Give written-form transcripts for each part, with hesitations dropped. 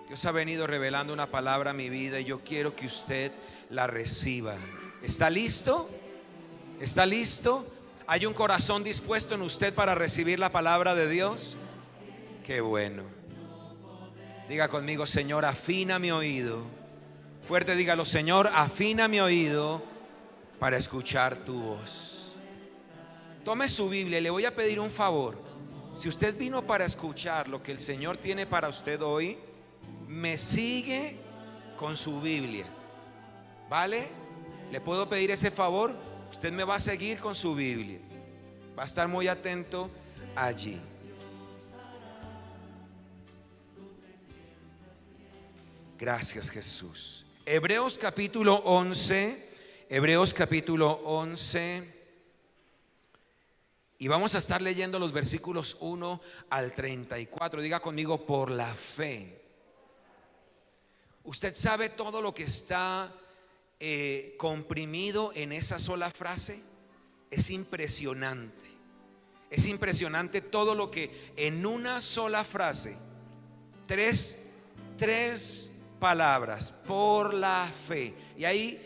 Dios ha venido revelando una palabra a mi vida y yo quiero que usted la reciba. ¿Está listo? ¿Está listo? ¿Hay un corazón dispuesto en usted para recibir la palabra de Dios? Qué bueno. Diga conmigo: Señor, afina mi oído. Fuerte, dígalo: Señor, afina mi oído para escuchar tu voz. Tome su Biblia y le voy a pedir un favor. Si usted vino para escuchar lo que el Señor tiene para usted hoy, me sigue con su Biblia, ¿vale? ¿Le puedo pedir ese favor? Usted me va a seguir con su Biblia. Va a estar muy atento allí. Gracias, Jesús. Hebreos capítulo 11. Hebreos capítulo 11. Y vamos a estar leyendo los versículos 1 al 34. Diga conmigo: por la fe. ¿Usted sabe todo lo que está comprimido en esa sola frase? Es impresionante. Es impresionante todo lo que en una sola frase, tres palabras: por la fe. Y ahí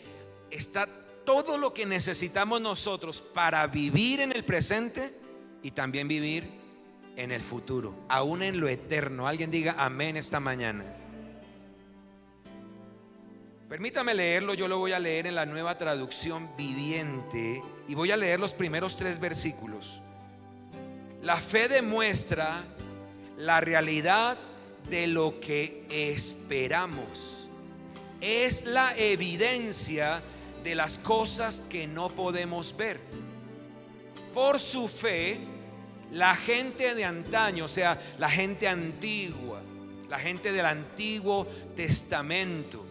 está todo lo que necesitamos nosotros para vivir en el presente y también vivir en el futuro, aún en lo eterno. Alguien diga amén esta mañana. Permítame leerlo. Yo lo voy a leer en la Nueva Traducción Viviente y voy a leer los primeros 3 versículos. La fe demuestra la realidad de lo que esperamos. Es la evidencia de las cosas que no podemos ver. Por su fe, la gente de antaño, o sea, la gente antigua, la gente del Antiguo Testamento,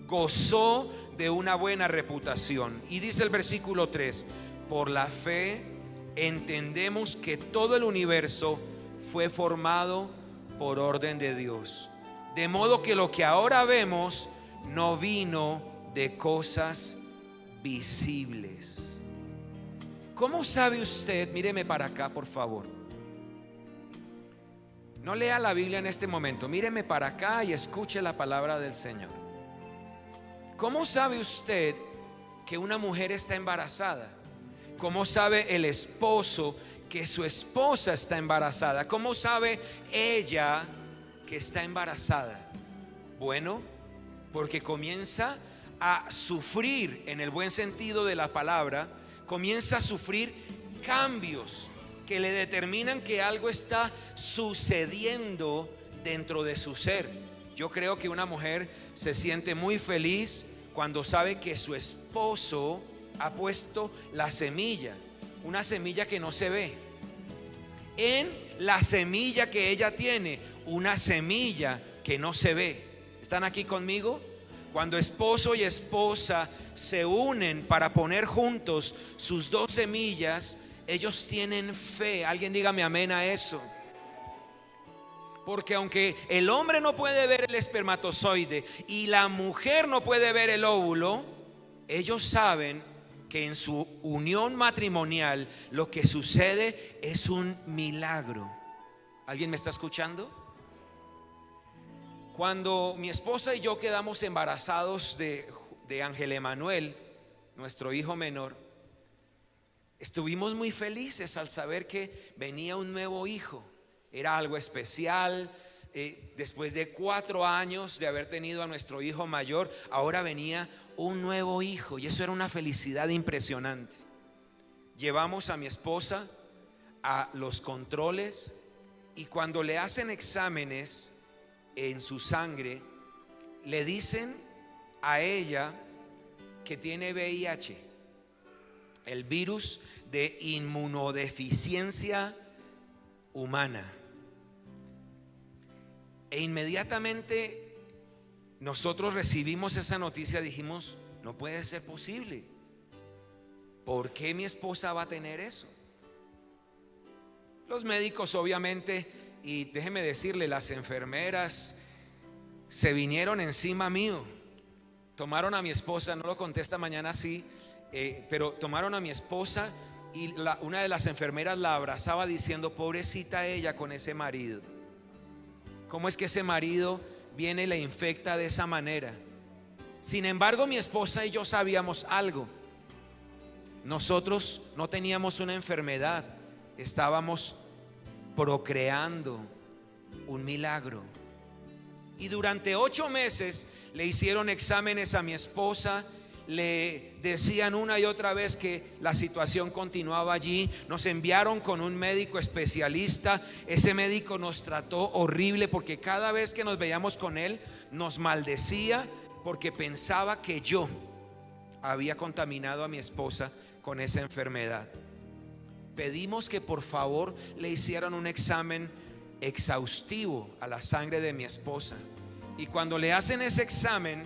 gozó de una buena reputación. Y dice el versículo 3: por la fe entendemos que todo el universo fue formado por orden de Dios, de modo que lo que ahora vemos no vino de cosas visibles. ¿Cómo sabe usted? Míreme para acá, por favor. No lea la Biblia en este momento. Míreme para acá y escuche la palabra del Señor. ¿Cómo sabe usted que una mujer está embarazada? ¿Cómo sabe el esposo que su esposa está embarazada? ¿Cómo sabe ella que está embarazada? Bueno, porque comienza a sufrir, en el buen sentido de la palabra, comienza a sufrir cambios que le determinan que algo está sucediendo dentro de su ser. Yo creo que una mujer se siente muy feliz cuando sabe que su esposo ha puesto la semilla, una semilla que no se ve, en la semilla que ella tiene, una semilla que no se ve. ¿Están aquí conmigo? Cuando esposo y esposa se unen para poner juntos sus 2 semillas, ellos tienen fe. Alguien dígame amén a eso. Porque aunque el hombre no puede ver el espermatozoide y la mujer no puede ver el óvulo, ellos saben que en su unión matrimonial lo que sucede es un milagro. ¿Alguien me está escuchando? Cuando mi esposa y yo quedamos embarazados de Ángel Emanuel, nuestro hijo menor, estuvimos muy felices al saber que venía un nuevo hijo. Era algo especial. Después de 4 años de haber tenido a nuestro hijo mayor, ahora venía un nuevo hijo y eso era una felicidad impresionante. Llevamos a mi esposa a los controles y cuando le hacen exámenes en su sangre, le dicen a ella que tiene VIH, el virus de inmunodeficiencia humana. E inmediatamente nosotros recibimos esa noticia, dijimos: no puede ser posible. ¿Por qué mi esposa va a tener eso? Los médicos obviamente, y déjeme decirle, las enfermeras se vinieron encima mío. Tomaron a mi esposa, no lo conté esta mañana así, pero tomaron a mi esposa y una de las enfermeras la abrazaba diciendo: pobrecita ella con ese marido. ¿Cómo es que ese marido viene y le infecta de esa manera. Sin embargo, mi esposa y yo sabíamos algo. Nosotros no teníamos una enfermedad, estábamos procreando un milagro. Y durante 8 meses le hicieron exámenes a mi esposa, le decían una y otra vez que la situación continuaba allí. Nos enviaron con un médico especialista. Ese médico nos trató horrible porque cada vez que nos veíamos con él nos maldecía porque pensaba que yo había contaminado a mi esposa con esa enfermedad. Pedimos que por favor le hicieran un examen exhaustivo a la sangre de mi esposa. Y cuando le hacen ese examen,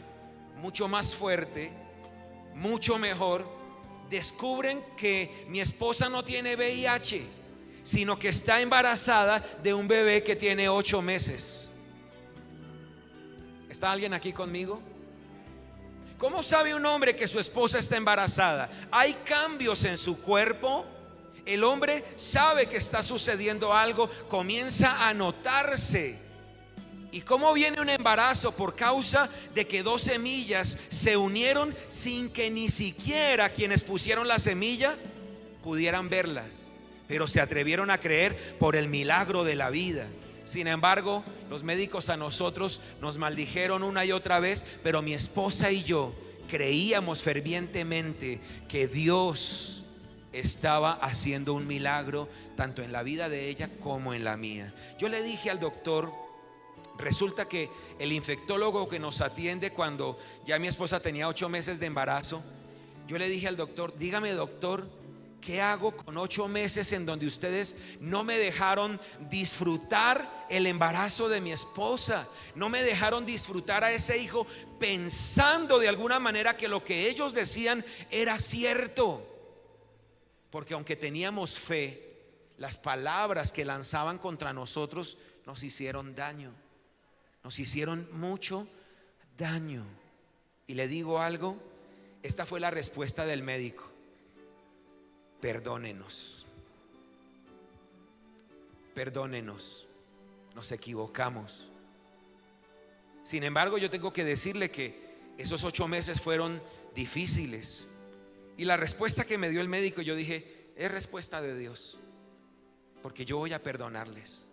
mucho más fuerte, mucho mejor, descubren que mi esposa no tiene VIH, sino que está embarazada de un bebé que tiene 8 meses. ¿Está alguien aquí conmigo? ¿Cómo sabe un hombre que su esposa está embarazada? Hay cambios en su cuerpo. El hombre sabe que está sucediendo algo, comienza a notarse. ¿Y cómo viene un embarazo? Por causa de que 2 semillas se unieron sin que ni siquiera quienes pusieron la semilla pudieran verlas, pero se atrevieron a creer por el milagro de la vida. Sin embargo, los médicos a nosotros nos maldijeron una y otra vez, pero mi esposa y yo creíamos fervientemente que Dios estaba haciendo un milagro tanto en la vida de ella como en la mía. Yo le dije al doctor, resulta que el infectólogo que nos atiende cuando ya mi esposa tenía 8 meses de embarazo, yo le dije al doctor, dígame doctor, ¿qué hago con 8 meses en donde ustedes no me dejaron disfrutar el embarazo de mi esposa? No me dejaron disfrutar a ese hijo pensando de alguna manera que lo que ellos decían era cierto. Porque aunque teníamos fe, las palabras que lanzaban contra nosotros nos hicieron daño. Nos hicieron mucho daño. Y le digo algo, esta fue la respuesta del médico: perdónenos, perdónenos, nos equivocamos. Sin embargo, yo tengo que decirle que esos 8 meses fueron difíciles. Y la respuesta que me dio el médico, yo dije, es respuesta de Dios, porque yo voy a perdonarles.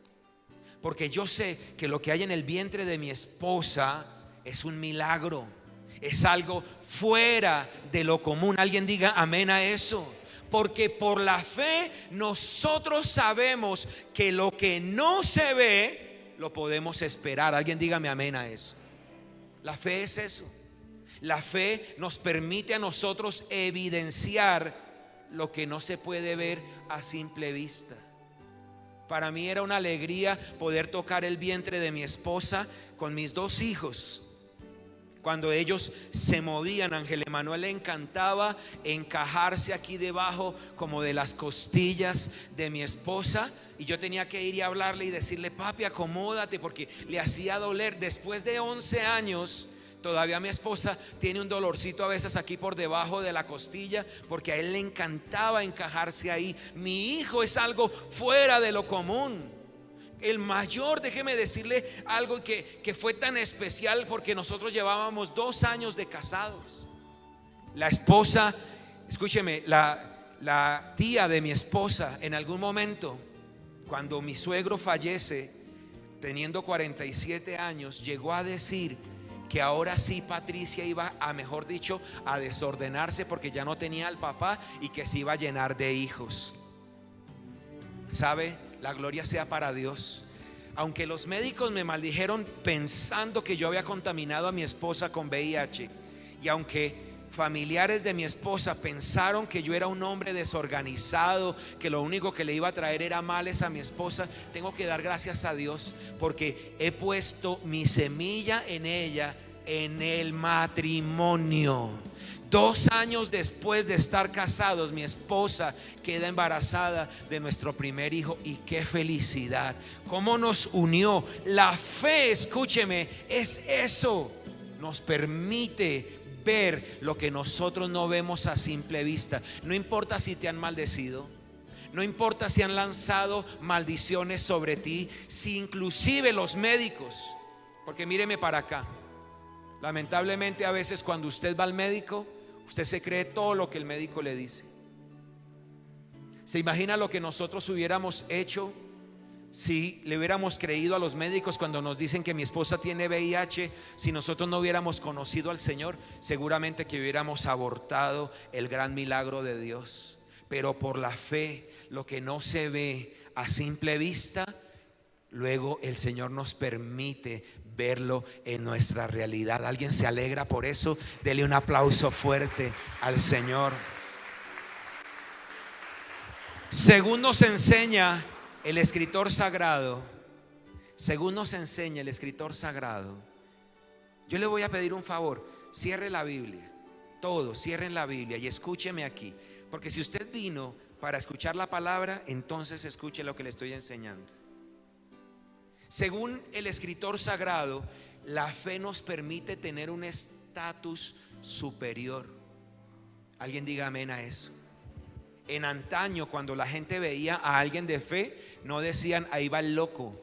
Porque yo sé que lo que hay en el vientre de mi esposa es un milagro, es algo fuera de lo común. Alguien diga amén a eso. Porque por la fe nosotros sabemos que lo que no se ve lo podemos esperar. Alguien dígame amén a eso. La fe es eso. La fe nos permite a nosotros evidenciar lo que no se puede ver a simple vista. Para mí era una alegría poder tocar el vientre de mi esposa con mis 2 hijos. Cuando ellos se movían, Ángel Emanuel le encantaba encajarse aquí debajo como de las costillas de mi esposa, y yo tenía que ir y hablarle y decirle, papi, acomódate, porque le hacía doler. Después de 11 años todavía mi esposa tiene un dolorcito a veces aquí por debajo de la costilla, porque a él le encantaba encajarse ahí. Mi hijo es algo fuera de lo común. El mayor, déjeme decirle algo que fue tan especial, porque nosotros llevábamos 2 años de casados. La esposa, escúcheme, la tía de mi esposa, en algún momento, cuando mi suegro fallece, teniendo 47 años, llegó a decir que ahora sí Patricia iba a, mejor dicho, a desordenarse porque ya no tenía al papá y que se iba a llenar de hijos. ¿Sabe? La gloria sea para Dios. Aunque los médicos me maldijeron pensando que yo había contaminado a mi esposa con VIH, y aunque familiares de mi esposa pensaron que yo era un hombre desorganizado, que lo único que le iba a traer era males a mi esposa, tengo que dar gracias a Dios, porque he puesto mi semilla en ella en el matrimonio. 2 años después de estar casados, mi esposa queda embarazada de nuestro primer hijo, y qué felicidad, cómo nos unió. La fe, escúcheme, es eso, nos permite ver lo que nosotros no vemos a simple vista. No importa si te han maldecido, no importa si han lanzado maldiciones sobre ti, si inclusive los médicos Porque míreme para acá. Lamentablemente a veces cuando usted va al médico, usted se cree todo lo que el médico le dice. ¿Se imagina lo que nosotros hubiéramos hecho si le hubiéramos creído a los médicos cuando nos dicen que mi esposa tiene VIH? Si nosotros no hubiéramos conocido al Señor, seguramente que hubiéramos abortado el gran milagro de Dios. Pero por la fe, lo que no se ve a simple vista, luego el Señor nos permite verlo en nuestra realidad. ¿Alguien se alegra por eso? Dele un aplauso fuerte al Señor. Según nos enseña el escritor sagrado, yo le voy a pedir un favor: cierre la Biblia, todos cierren la Biblia y escúcheme aquí, porque si usted vino para escuchar la palabra, entonces escuche lo que le estoy enseñando. Según el escritor sagrado, la fe nos permite tener un estatus superior. Alguien diga amén a eso. En antaño, cuando la gente veía a alguien de fe, no decían ahí va el loco,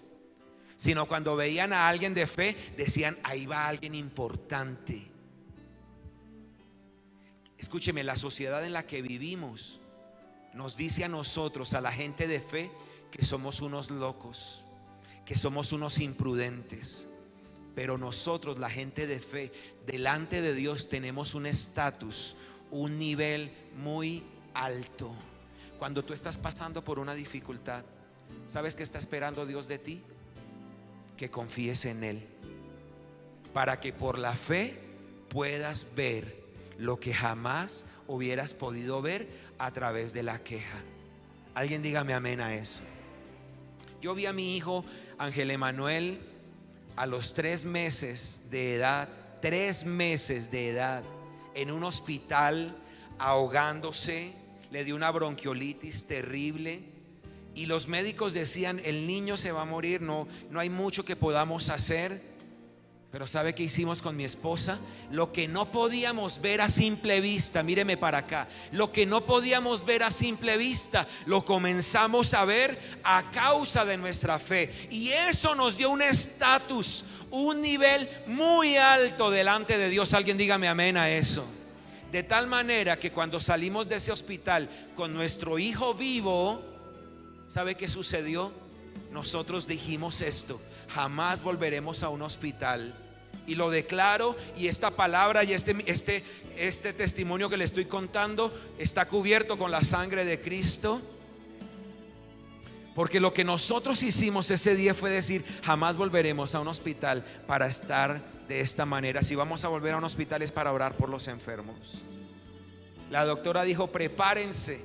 sino cuando veían a alguien de fe, decían ahí va alguien importante. Escúcheme, la sociedad en la que vivimos nos dice a nosotros, a la gente de fe, que somos unos locos, que somos unos imprudentes. Pero nosotros, la gente de fe, delante de Dios tenemos un estatus, un nivel muy alto. Cuando tú estás pasando por una dificultad, ¿sabes qué está esperando Dios de ti? Que confíes en Él, para que por la fe puedas ver lo que jamás hubieras podido ver a través de la queja. Alguien dígame amén a eso. Yo vi a mi hijo Ángel Emanuel a los 3 meses de edad, en un hospital ahogándose. Le dio una bronquiolitis terrible y los médicos decían el niño se va a morir, no hay mucho que podamos hacer. Pero ¿sabe qué hicimos con mi esposa? Lo que no podíamos ver a simple vista, míreme para acá, lo que no podíamos ver a simple vista, lo comenzamos a ver a causa de nuestra fe. Y eso nos dio un estatus, un nivel muy alto delante de Dios. Alguien dígame amén a eso. De tal manera que cuando salimos de ese hospital con nuestro hijo vivo, ¿sabe qué sucedió? Nosotros dijimos esto: jamás volveremos a un hospital. Y lo declaro, y esta palabra y este testimonio que le estoy contando está cubierto con la sangre de Cristo. Porque lo que nosotros hicimos ese día fue decir: jamás volveremos a un hospital para estar de esta manera. Si vamos a volver a un hospital es para orar por los enfermos. La doctora dijo: prepárense,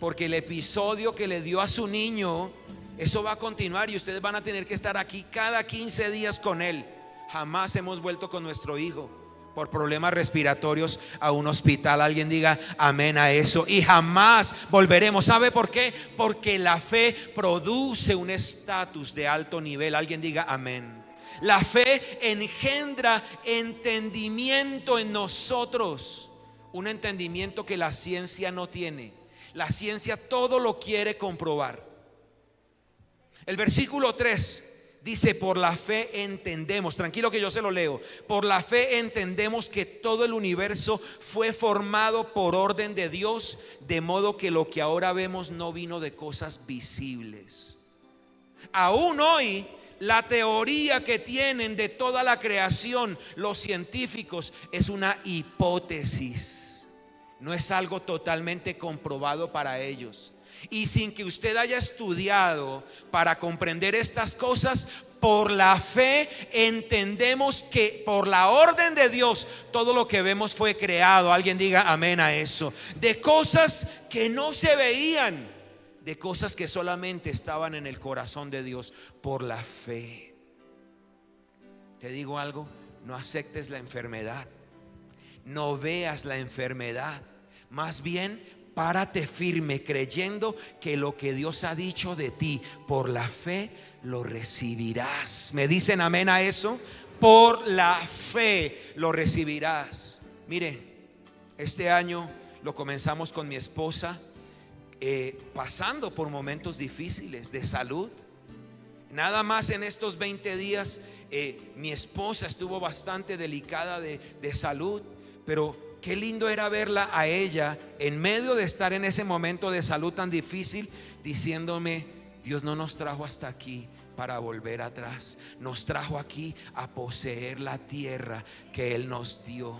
porque el episodio que le dio a su niño, eso va a continuar y ustedes van a tener que estar aquí cada 15 días con él. Jamás hemos vuelto con nuestro hijo por problemas respiratorios a un hospital. Alguien diga amén a eso. Y jamás volveremos. ¿Sabe por qué? Porque la fe produce un estatus de alto nivel. Alguien diga amén. La fe engendra entendimiento en nosotros, un entendimiento que la ciencia no tiene. La ciencia todo lo quiere comprobar. El versículo 3 dice: por la fe entendemos, tranquilo que yo se lo leo, por la fe entendemos que todo el universo fue formado por orden de Dios, de modo que lo que ahora vemos no vino de cosas visibles. Aún hoy, la teoría que tienen de toda la creación los científicos es una hipótesis, no es algo totalmente comprobado para ellos. Y sin que usted haya estudiado para comprender estas cosas, por la fe entendemos que por la orden de Dios todo lo que vemos fue creado. Alguien diga amén a eso. De cosas que no se veían, de cosas que solamente estaban en el corazón de Dios, por la fe. Te digo algo: no aceptes la enfermedad, no veas la enfermedad, más bien párate firme creyendo que lo que Dios ha dicho de ti, por la fe lo recibirás. ¿Me dicen amén a eso? Por la fe lo recibirás. Mire, este año lo comenzamos con mi esposa, pasando por momentos difíciles de salud. Nada más en estos 20 días mi esposa estuvo bastante delicada de salud, pero qué lindo era verla a ella en medio de estar en ese momento de salud tan difícil, diciéndome: Dios no nos trajo hasta aquí para volver atrás, nos trajo aquí a poseer la tierra que Él nos dio.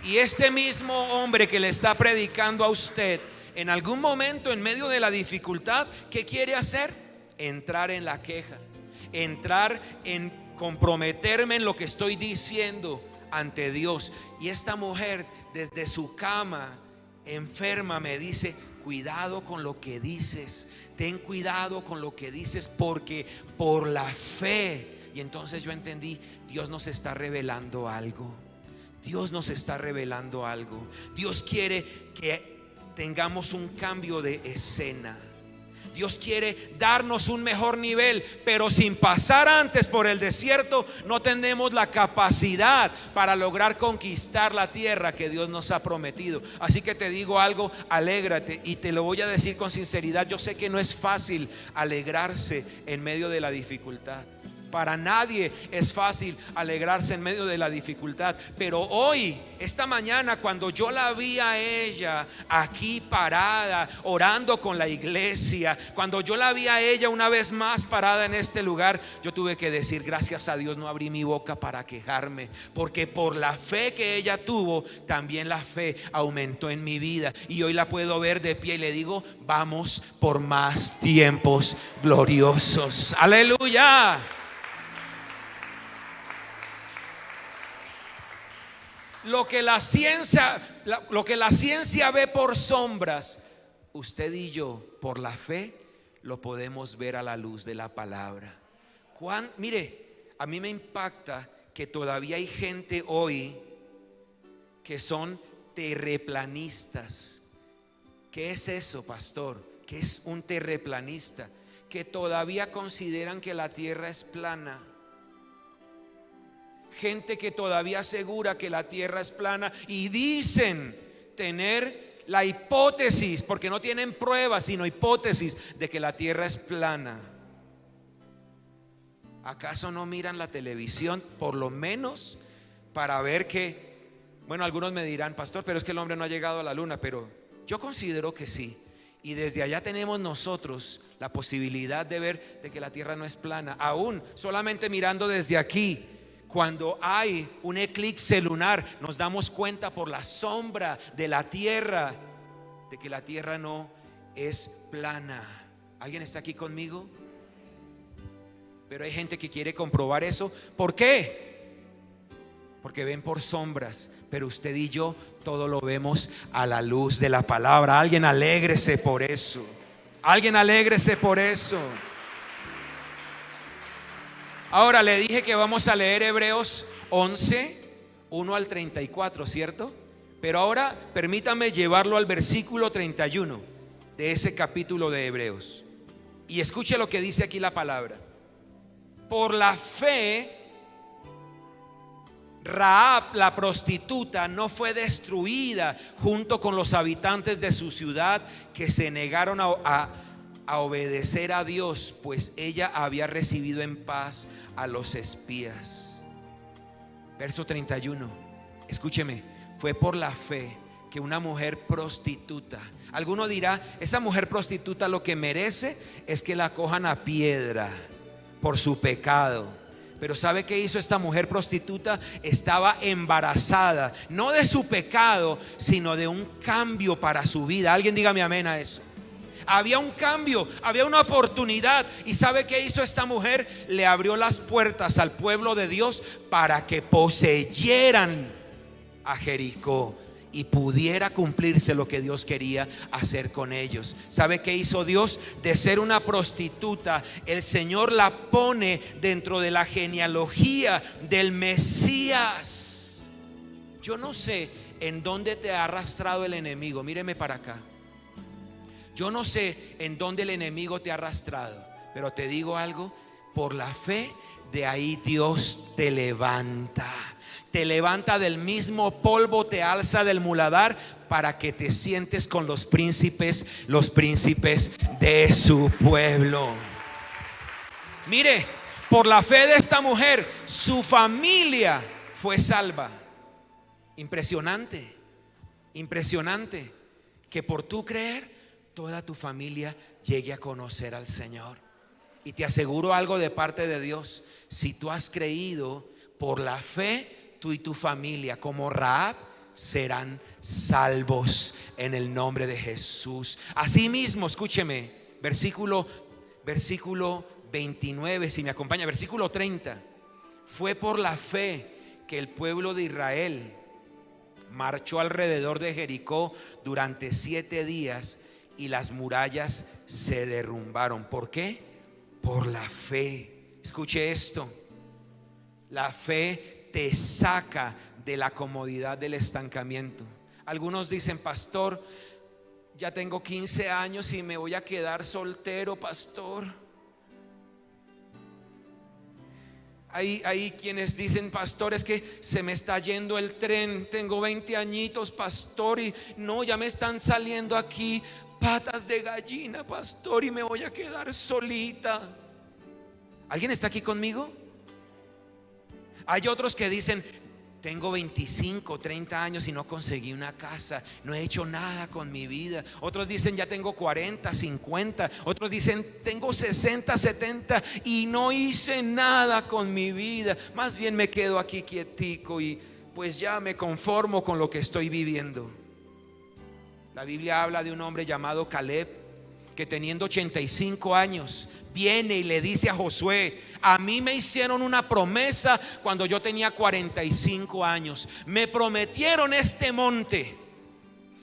Y este mismo hombre que le está predicando a usted, en algún momento en medio de la dificultad, ¿qué quiere hacer? Entrar en la queja, entrar en comprometerme en lo que estoy diciendo ante Dios. Y esta mujer desde su cama enferma me dice: cuidado con lo que dices, ten cuidado con lo que dices, porque por la fe. Y entonces yo entendí: Dios nos está revelando algo. Dios nos está revelando algo. Dios quiere que tengamos un cambio de escena. Dios quiere darnos un mejor nivel, pero sin pasar antes por el desierto no tenemos la capacidad para lograr conquistar la tierra que Dios nos ha prometido. Así que te digo algo: alégrate, y te lo voy a decir con sinceridad. Yo sé que no es fácil alegrarse en medio de la dificultad. Para nadie es fácil alegrarse en medio de la dificultad. Pero hoy, esta mañana, cuando yo la vi a ella aquí parada, orando con la iglesia, cuando yo la vi a ella una vez más parada en este lugar, yo tuve que decir: gracias a Dios no abrí mi boca para quejarme, porque por la fe que ella tuvo, también la fe aumentó en mi vida. Y hoy la puedo ver de pie y le digo: vamos por más tiempos gloriosos. Aleluya. Lo que la ciencia ve por sombras, usted y yo por la fe lo podemos ver a la luz de la palabra. Mire, a mí me impacta que todavía hay gente hoy que son terreplanistas. ¿Qué es eso, pastor? ¿Qué es un terreplanista? Que todavía consideran que la tierra es plana. Gente que todavía asegura que la tierra es plana y dicen tener la hipótesis, porque no tienen pruebas sino hipótesis, de que la tierra es plana. ¿Acaso no miran la televisión por lo menos para ver que, bueno, algunos me dirán: pastor, pero es que el hombre no ha llegado a la luna? Pero yo considero que sí. Y desde allá tenemos nosotros la posibilidad de ver de que la tierra no es plana. Aún solamente mirando desde aquí, cuando hay un eclipse lunar, nos damos cuenta por la sombra de la tierra de que la tierra no es plana. ¿Alguien está aquí conmigo? Pero hay gente que quiere comprobar eso. ¿Por qué? Porque ven por sombras, pero usted y yo todo lo vemos a la luz de la palabra. Alguien alégrese por eso. Alguien alégrese por eso. Ahora le dije que vamos a leer Hebreos 11, 1 al 34, ¿cierto? Pero ahora permítame llevarlo al versículo 31 de ese capítulo de Hebreos. Y escuche lo que dice aquí la palabra. Por la fe, Rahab, la prostituta, no fue destruida junto con los habitantes de su ciudad que se negaron a obedecer a Dios, pues ella había recibido en paz a los espías. Verso 31. Escúcheme: fue por la fe que una mujer prostituta. Alguno dirá: esa mujer prostituta lo que merece es que la cojan a piedra por su pecado. Pero ¿sabe qué hizo esta mujer prostituta? Estaba embarazada, no de su pecado, sino de un cambio para su vida. Alguien dígame amén a eso. Había un cambio, había una oportunidad. ¿Y sabe qué hizo esta mujer? Le abrió las puertas al pueblo de Dios para que poseyeran a Jericó y pudiera cumplirse lo que Dios quería hacer con ellos. ¿Sabe qué hizo Dios? De ser una prostituta, el Señor la pone dentro de la genealogía del Mesías. Yo no sé en dónde te ha arrastrado el enemigo. Míreme para acá. Yo no sé en dónde el enemigo te ha arrastrado, pero te digo algo: por la fe de ahí Dios te levanta. Te levanta del mismo polvo, te alza del muladar para que te sientes con los príncipes de su pueblo. Mire, por la fe de esta mujer, su familia fue salva. Impresionante, impresionante que por tu creer toda tu familia llegue a conocer al Señor. Y te aseguro algo de parte de Dios: si tú has creído por la fe, tú y tu familia, como Rahab, serán salvos en el nombre de Jesús. Asimismo, escúcheme, versículo 29, si me acompaña, versículo 30. Fue por la fe que el pueblo de Israel marchó alrededor de Jericó durante 7 días y las murallas se derrumbaron. ¿Por qué? Por la fe. Escuche esto: la fe te saca de la comodidad del estancamiento. Algunos dicen: pastor, ya tengo 15 años y me voy a quedar soltero, pastor. Hay quienes dicen: pastor, es que se me está yendo el tren, tengo 20 añitos, pastor, y no, ya me están saliendo aquí patas de gallina, pastor, y me voy a quedar solita. ¿Alguien está aquí conmigo? Hay otros que dicen: tengo 25, 30 años y no conseguí una casa, no he hecho nada con mi vida. Otros dicen: ya tengo 40, 50. Otros dicen: tengo 60, 70 y no hice nada con mi vida. Más bien me quedo aquí quietico y pues ya me conformo con lo que estoy viviendo. La Biblia habla de un hombre llamado Caleb, que teniendo 85 años viene y le dice a Josué: a mí me hicieron una promesa cuando yo tenía 45 años. Me prometieron este monte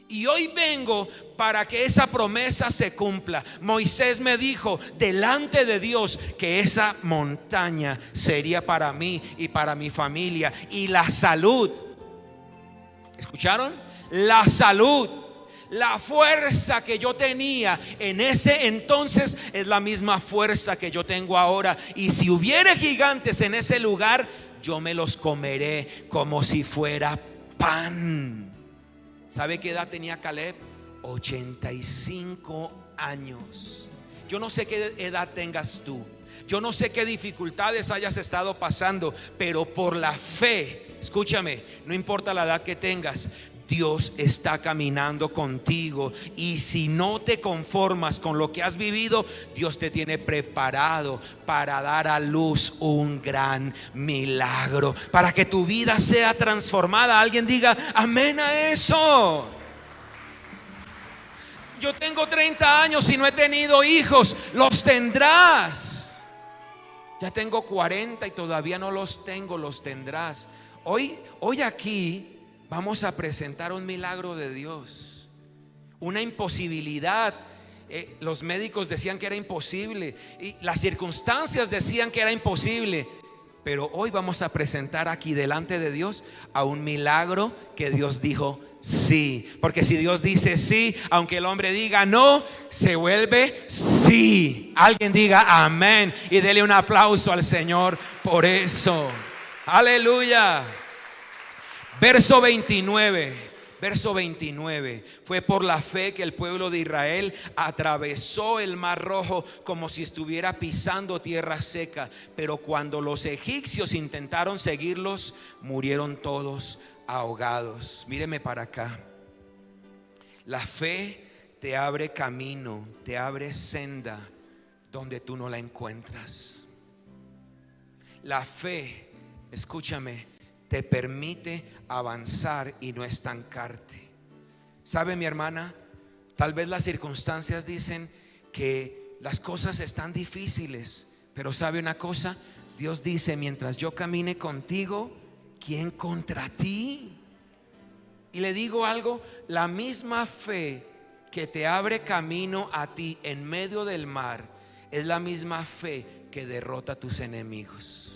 y hoy vengo para que esa promesa se cumpla. Moisés me dijo delante de Dios que esa montaña sería para mí y para mi familia. Y la salud, ¿escucharon? La salud, la fuerza que yo tenía en ese entonces es la misma fuerza que yo tengo ahora. Y si hubiere gigantes en ese lugar, yo me los comeré como si fuera pan. ¿Sabe qué edad tenía Caleb? 85 años. Yo no sé qué edad tengas tú, yo no sé qué dificultades hayas estado pasando, pero por la fe, escúchame, no importa la edad que tengas, Dios está caminando contigo. Y si no te conformas con lo que has vivido, Dios te tiene preparado para dar a luz un gran milagro, para que tu vida sea transformada. Alguien diga amén a eso. Yo tengo 30 años y no he tenido hijos. Los tendrás. Ya tengo 40 y todavía no los tengo. Los tendrás. Hoy aquí vamos a presentar un milagro de Dios, una imposibilidad. Los médicos decían que era imposible y las circunstancias decían que era imposible, pero hoy vamos a presentar aquí delante de Dios a un milagro que Dios dijo sí. Porque si Dios dice sí, aunque el hombre diga no, se vuelve sí. Alguien diga amén y dele un aplauso al Señor por eso. Aleluya. Verso 29. Fue por la fe que el pueblo de Israel atravesó el mar rojo como si estuviera pisando tierra seca. Pero cuando los egipcios intentaron seguirlos, murieron todos ahogados. Míreme para acá. La fe te abre camino, te abre senda donde tú no la encuentras. La fe, escúchame, te permite avanzar y no estancarte. ¿Sabe, mi hermana? Tal vez las circunstancias dicen que las cosas están difíciles, pero ¿sabe una cosa? Dios dice: mientras yo camine contigo, ¿quién contra ti? Y le digo algo: la misma fe que te abre camino a ti en medio del mar es la misma fe que derrota a tus enemigos.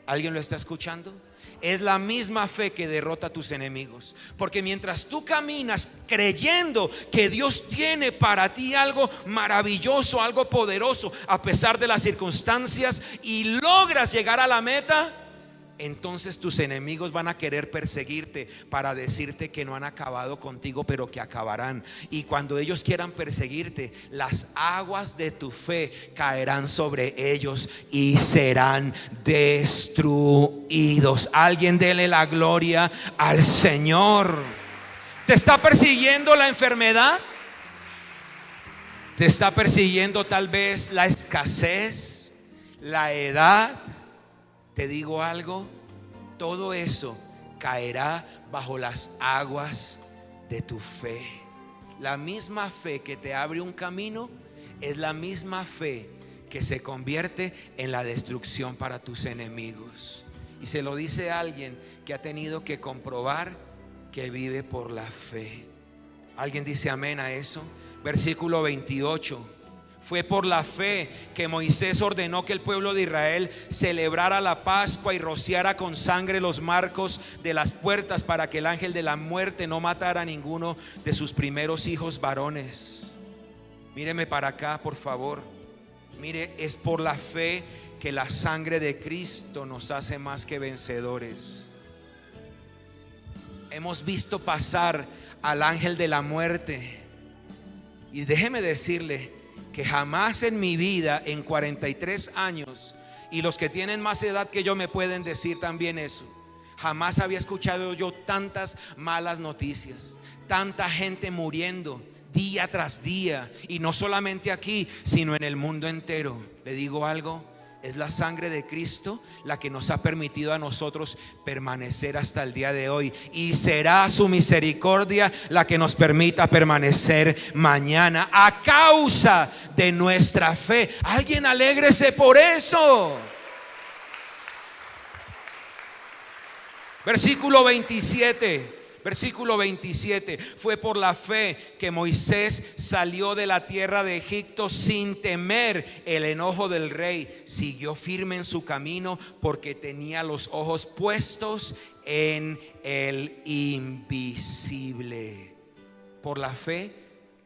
¿Alguien lo está escuchando? Es la misma fe que derrota a tus enemigos. Porque mientras tú caminas creyendo que Dios tiene para ti algo maravilloso, algo poderoso, a pesar de las circunstancias, y logras llegar a la meta, entonces tus enemigos van a querer perseguirte para decirte que no han acabado contigo, pero que acabarán. Y cuando ellos quieran perseguirte, las aguas de tu fe caerán sobre ellos y serán destruidos. Alguien dele la gloria al Señor. ¿Te está persiguiendo la enfermedad? ¿Te está persiguiendo tal vez la escasez, la edad? Te digo algo, todo eso caerá bajo las aguas de tu fe. La misma fe que te abre un camino es la misma fe que se convierte en la destrucción para tus enemigos. Y se lo dice alguien que ha tenido que comprobar que vive por la fe. ¿Alguien dice amén a eso? Versículo 28. Fue por la fe que Moisés ordenó que el pueblo de Israel celebrara la Pascua y rociara con sangre los marcos de las puertas, para que el ángel de la muerte no matara a ninguno de sus primeros hijos varones. Míreme para acá, por favor. Mire, es por la fe que la sangre de Cristo nos hace más que vencedores. Hemos visto pasar al ángel de la muerte, y déjeme decirle que jamás en mi vida, en 43 años, y los que tienen más edad que yo me pueden decir también eso, jamás había escuchado yo tantas malas noticias, tanta gente muriendo día tras día, y no solamente aquí, sino en el mundo entero. Le digo algo, es la sangre de Cristo la que nos ha permitido a nosotros permanecer hasta el día de hoy, y será su misericordia la que nos permita permanecer mañana a causa de nuestra fe. Alguien alégrese por eso. Versículo 27. Versículo 27. Fue por la fe que Moisés salió de la tierra de Egipto sin temer el enojo del rey. Siguió firme en su camino porque tenía los ojos puestos en el invisible. Por la fe,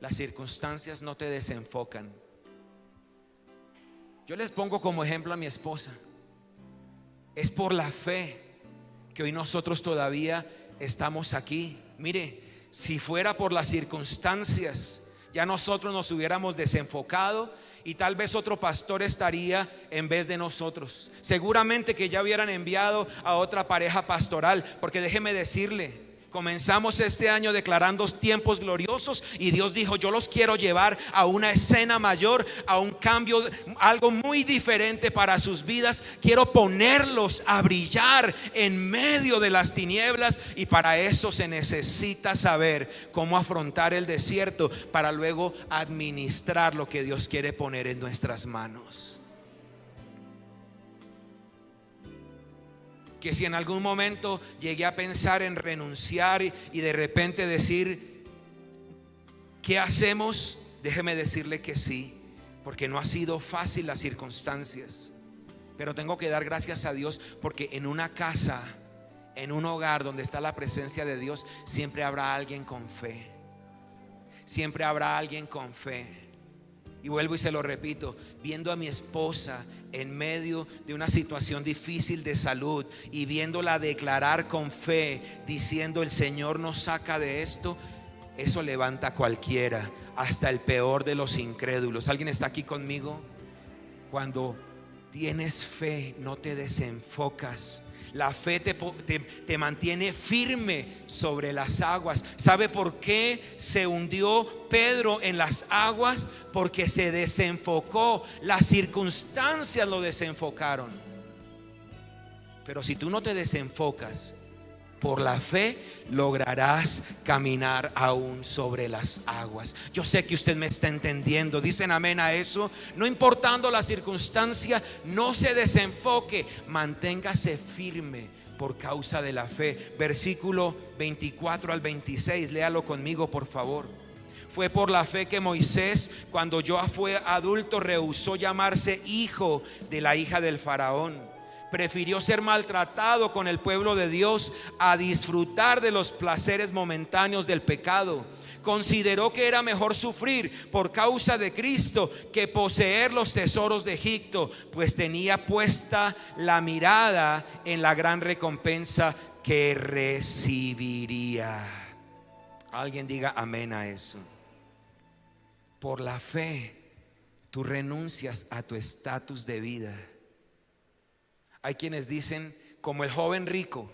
las circunstancias no te desenfocan. Yo les pongo como ejemplo a mi esposa. Es por la fe que hoy nosotros todavía estamos aquí. Mire, si fuera por las circunstancias, ya nosotros nos hubiéramos desenfocado y tal vez otro pastor estaría en vez de nosotros. Seguramente que ya hubieran enviado a otra pareja pastoral, porque déjeme decirle, comenzamos este año declarando tiempos gloriosos, y Dios dijo: yo los quiero llevar a una escena mayor, a un cambio, algo muy diferente para sus vidas. Quiero ponerlos a brillar en medio de las tinieblas, y para eso se necesita saber cómo afrontar el desierto para luego administrar lo que Dios quiere poner en nuestras manos. Que si en algún momento llegué a pensar en renunciar y de repente decir, ¿qué hacemos? Déjeme decirle que sí, porque no ha sido fácil las circunstancias, pero tengo que dar gracias a Dios, porque en una casa, en un hogar donde está la presencia de Dios, siempre habrá alguien con fe. Siempre habrá alguien con fe. Y vuelvo y se lo repito, viendo a mi esposa en medio de una situación difícil de salud y viéndola declarar con fe, diciendo: el Señor nos saca de esto, eso levanta a cualquiera, hasta el peor de los incrédulos. ¿Alguien está aquí conmigo? Cuando tienes fe, no te desenfocas. La fe te mantiene firme sobre las aguas. ¿Sabe por qué se hundió Pedro en las aguas? Porque se desenfocó. Las circunstancias lo desenfocaron. Pero si tú no te desenfocas, por la fe lograrás caminar aún sobre las aguas. Yo sé que usted me está entendiendo. Dicen amén a eso. No importando la circunstancia, no se desenfoque, manténgase firme por causa de la fe. Versículo 24 al 26, léalo conmigo, por favor. Fue por la fe que Moisés, cuando ya fue adulto, rehusó llamarse hijo de la hija del faraón, Prefirió ser maltratado con el pueblo de Dios a disfrutar de los placeres momentáneos del pecado. Consideró que era mejor sufrir por causa de Cristo que poseer los tesoros de Egipto, pues tenía puesta la mirada en la gran recompensa que recibiría. Alguien diga amén a eso. Por la fe, tú renuncias a tu estatus de vida. Hay quienes dicen, como el joven rico: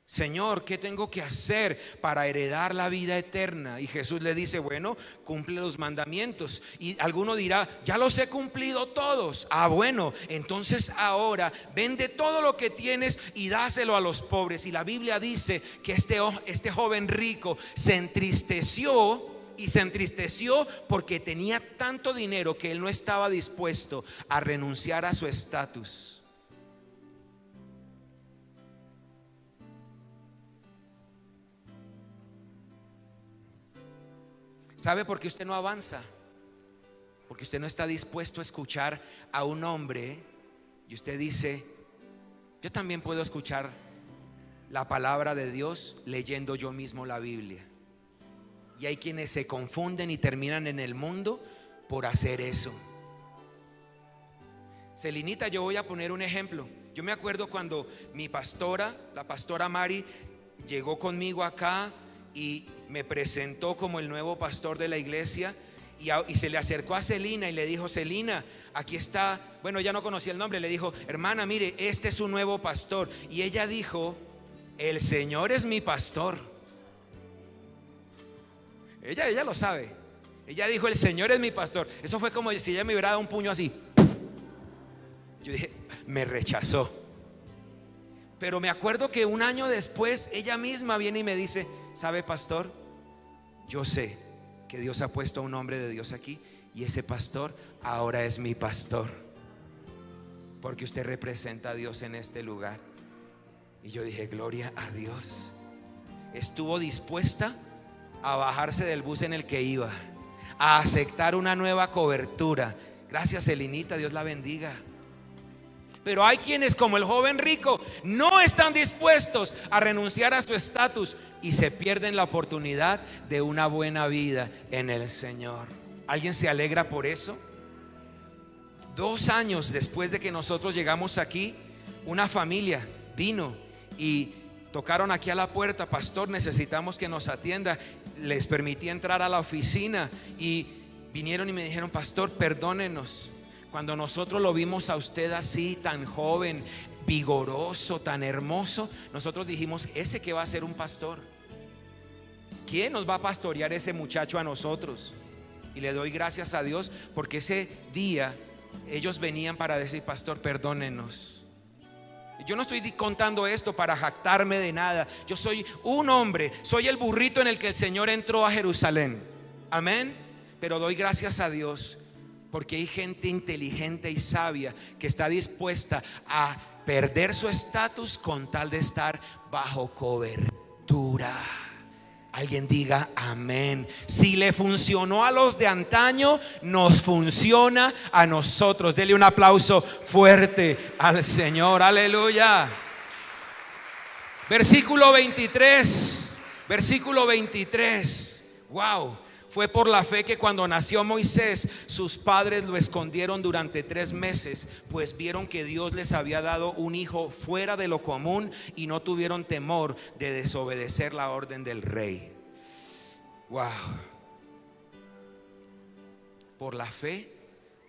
Señor, ¿qué tengo que hacer para heredar la vida eterna? Y Jesús le dice, bueno, cumple los mandamientos. Y alguno dirá, ya los he cumplido todos. Bueno, entonces ahora vende todo lo que tienes y dáselo a los pobres. Y la Biblia dice que este joven rico se entristeció. Y se entristeció porque tenía tanto dinero que él no estaba dispuesto a renunciar a su estatus. ¿Sabe por qué usted no avanza? Porque usted no está dispuesto a escuchar a un hombre. Y usted dice, yo también puedo escuchar la palabra de Dios leyendo yo mismo la Biblia. Y hay quienes se confunden y terminan en el mundo por hacer eso. Celinita, yo voy a poner un ejemplo. Yo me acuerdo cuando mi pastora, la pastora Mari, llegó conmigo acá y me presentó como el nuevo pastor de la iglesia, y se le acercó a Celina y le dijo, Celina, aquí está, bueno, ya no conocía el nombre, le dijo, hermana, mire, este es su nuevo pastor. Y ella dijo, el Señor es mi pastor. Ella lo sabe. Ella dijo, el Señor es mi pastor. Eso fue como si ella me hubiera dado un puño así. Yo dije, me rechazó. Pero me acuerdo que un año después ella misma viene y me dice, ¿sabe, pastor? Yo sé que Dios ha puesto a un hombre de Dios aquí, y ese pastor ahora es mi pastor, porque usted representa a Dios en este lugar. Y yo dije, gloria a Dios. Estuvo dispuesta a bajarse del bus en el que iba, a aceptar una nueva cobertura. Gracias, Elinita, Dios la bendiga. Pero hay quienes, como el joven rico, no están dispuestos a renunciar a su estatus y se pierden la oportunidad de una buena vida en el Señor. ¿Alguien se alegra por eso? 2 años después de que nosotros llegamos aquí, una familia vino y tocaron aquí a la puerta, pastor, necesitamos que nos atienda. Les permití entrar a la oficina y vinieron y me dijeron, pastor, perdónenos. Cuando nosotros lo vimos a usted así, tan joven, vigoroso, tan hermoso, nosotros dijimos, ese que va a ser un pastor. ¿Quién nos va a pastorear ese muchacho a nosotros? Y le doy gracias a Dios porque ese día ellos venían para decir, pastor, perdónenos. Yo no estoy contando esto para jactarme de nada. Yo soy un hombre, soy el burrito en el que el Señor entró a Jerusalén. Amén. Pero doy gracias a Dios porque hay gente inteligente y sabia que está dispuesta a perder su estatus con tal de estar bajo cobertura. Alguien diga amén. Si le funcionó a los de antaño, nos funciona a nosotros. Dele un aplauso fuerte al Señor. Aleluya. Versículo 23. Versículo 23. Wow. Fue por la fe que cuando nació Moisés, sus padres lo escondieron durante 3 meses, pues vieron que Dios les había dado un hijo fuera de lo común y no tuvieron temor de desobedecer la orden del rey. Wow. Por la fe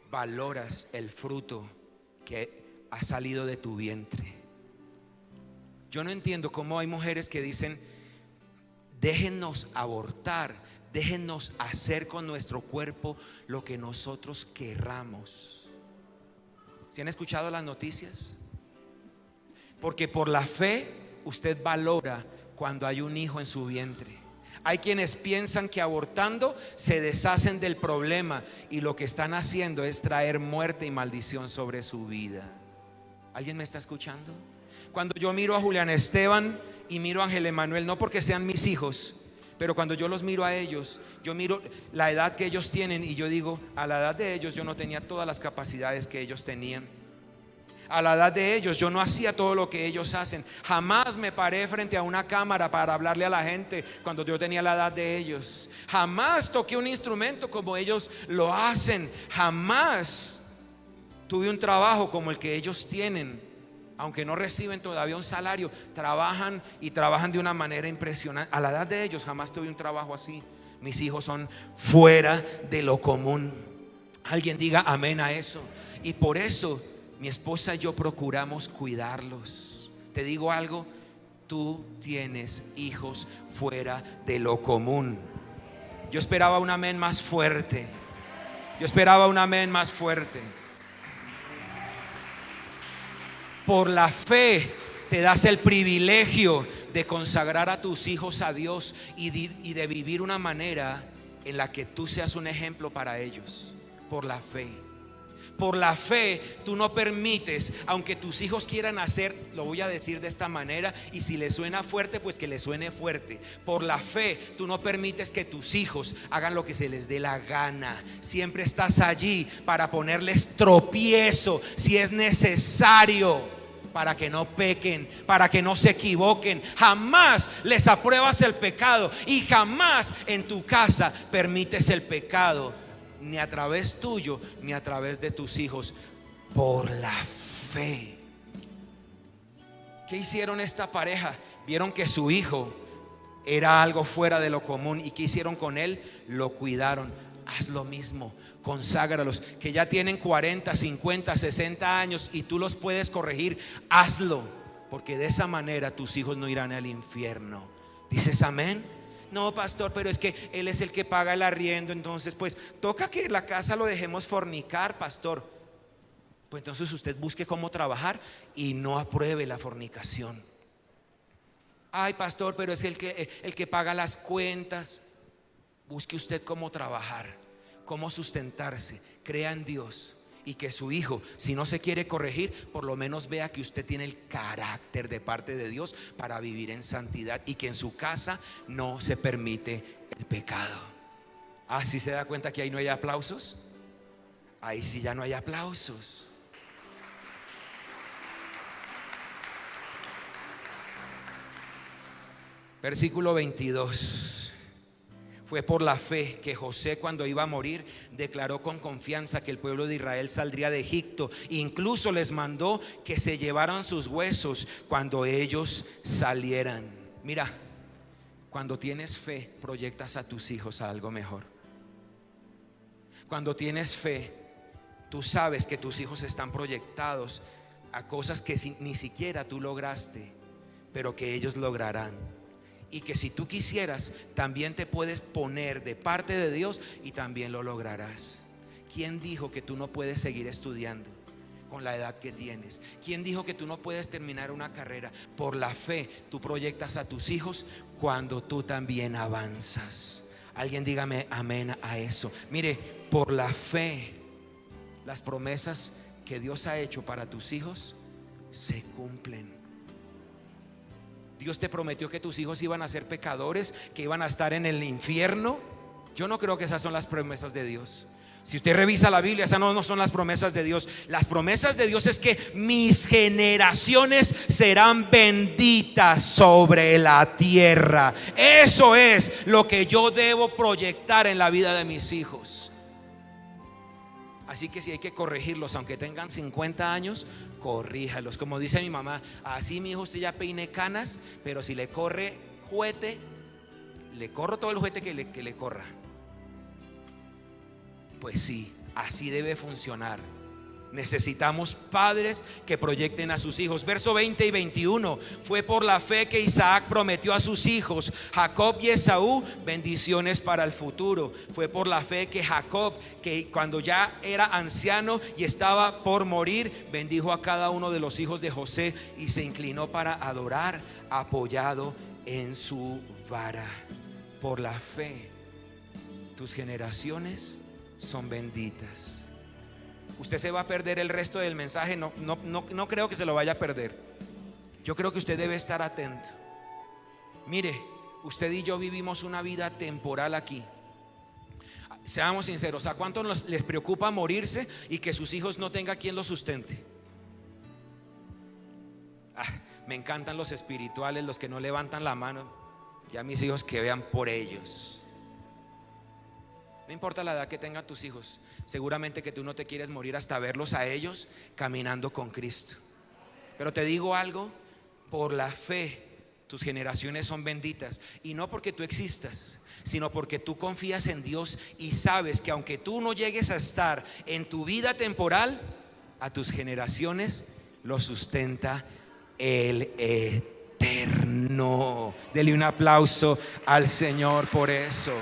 valoras el fruto que ha salido de tu vientre. Yo no entiendo cómo hay mujeres que dicen, déjennos abortar, déjennos hacer con nuestro cuerpo lo que nosotros querramos. ¿Se han escuchado las noticias? Porque por la fe usted valora cuando hay un hijo en su vientre. Hay quienes piensan que abortando se deshacen del problema y lo que están haciendo es traer muerte y maldición sobre su vida. ¿Alguien me está escuchando? Cuando yo miro a Julián Esteban y miro a Ángel Emanuel, no porque sean mis hijos, pero cuando yo los miro a ellos, yo miro la edad que ellos tienen y yo digo, a la edad de ellos yo no tenía todas las capacidades que ellos tenían. A la edad de ellos yo no hacía todo lo que ellos hacen. Jamás me paré frente a una cámara para hablarle a la gente cuando yo tenía la edad de ellos. Jamás toqué un instrumento como ellos lo hacen. Jamás tuve un trabajo como el que ellos tienen. Aunque no reciben todavía un salario, trabajan y trabajan de una manera impresionante. A la edad de ellos jamás tuve un trabajo así. Mis hijos son fuera de lo común. Alguien diga amén a eso. Y por eso mi esposa y yo procuramos cuidarlos. Te digo algo, tú tienes hijos fuera de lo común. Yo esperaba un amén más fuerte. Yo esperaba un amén más fuerte. Por la fe te das el privilegio de consagrar a tus hijos a Dios y de vivir una manera en la que tú seas un ejemplo para ellos. Por la fe. Por la fe tú no permites, aunque tus hijos quieran hacer, lo voy a decir de esta manera, y si les suena fuerte, pues que les suene fuerte. Por la fe tú no permites que tus hijos hagan lo que se les dé la gana. Siempre estás allí para ponerles tropiezo si es necesario, para que no pequen, para que no se equivoquen. Jamás les apruebas el pecado y jamás en tu casa permites el pecado, ni a través tuyo, ni a través de tus hijos. Por la fe. ¿Qué hicieron esta pareja? Vieron que su hijo era algo fuera de lo común. ¿Y qué hicieron con él? Lo cuidaron. Haz lo mismo, conságralos. Que ya tienen 40, 50, 60 años y tú los puedes corregir. Hazlo, porque de esa manera tus hijos no irán al infierno. ¿Dices amén? No, pastor, pero es que él es el que paga el arriendo, entonces pues toca que la casa lo dejemos fornicar, pastor. Pues entonces usted busque cómo trabajar y no apruebe la fornicación. Ay, pastor, pero es el que paga las cuentas. Busque usted cómo trabajar, cómo sustentarse. Crea en Dios. Y que su hijo, si no se quiere corregir, por lo menos vea que usted tiene el carácter de parte de Dios para vivir en santidad, y que en su casa no se permite el pecado. Ah, ¿sí se da cuenta que ahí no hay aplausos? Ahí sí ya no hay aplausos. Versículo 22. Fue por la fe que José, cuando iba a morir, declaró con confianza que el pueblo de Israel saldría de Egipto. Incluso les mandó que se llevaran sus huesos cuando ellos salieran. Mira, cuando tienes fe, proyectas a tus hijos a algo mejor. Cuando tienes fe, tú sabes que tus hijos están proyectados a cosas que ni siquiera tú lograste, pero que ellos lograrán. Y que si tú quisieras, también te puedes poner de parte de Dios y también lo lograrás. ¿Quién dijo que tú no puedes seguir estudiando con la edad que tienes? ¿Quién dijo que tú no puedes terminar una carrera? Por la fe tú proyectas a tus hijos cuando tú también avanzas. Alguien dígame amén a eso. Mire, por la fe las promesas que Dios ha hecho para tus hijos se cumplen. Dios te prometió que tus hijos iban a ser pecadores, que iban a estar en el infierno. Yo no creo que esas son las promesas de Dios. Si usted revisa la Biblia, esas no son las promesas de Dios. Las promesas de Dios es que mis generaciones serán benditas sobre la tierra. Eso es lo que yo debo proyectar en la vida de mis hijos. Así que si hay que corregirlos, aunque tengan 50 años, corríjalos. Como dice mi mamá, así mi hijo usted ya peine canas, pero si le corre juguete, le corro todo el juguete que le corra. Pues sí, así debe funcionar. Necesitamos padres que proyecten a sus hijos. Verso 20 y 21. Fue por la fe que Isaac prometió a sus hijos, Jacob y Esaú, bendiciones para el futuro. Fue por la fe que Jacob, que cuando ya era anciano y estaba por morir, bendijo a cada uno de los hijos de José y se inclinó para adorar, apoyado en su vara. Por la fe tus generaciones son benditas. Usted se va a perder el resto del mensaje. No creo que se lo vaya a perder. Yo creo que usted debe estar atento. Mire, usted y yo vivimos una vida temporal aquí. Seamos sinceros, ¿a cuántos les preocupa morirse y que sus hijos no tengan quien los sustente? Me encantan los espirituales, los que no levantan la mano. Y a mis hijos que vean por ellos. No importa la edad que tengan tus hijos, seguramente que tú no te quieres morir hasta verlos a ellos caminando con Cristo. Pero te digo algo, por la fe tus generaciones son benditas. Y no porque tú existas, sino porque tú confías en Dios y sabes que aunque tú no llegues a estar en tu vida temporal, a tus generaciones lo sustenta el eterno. Dele un aplauso al Señor por eso.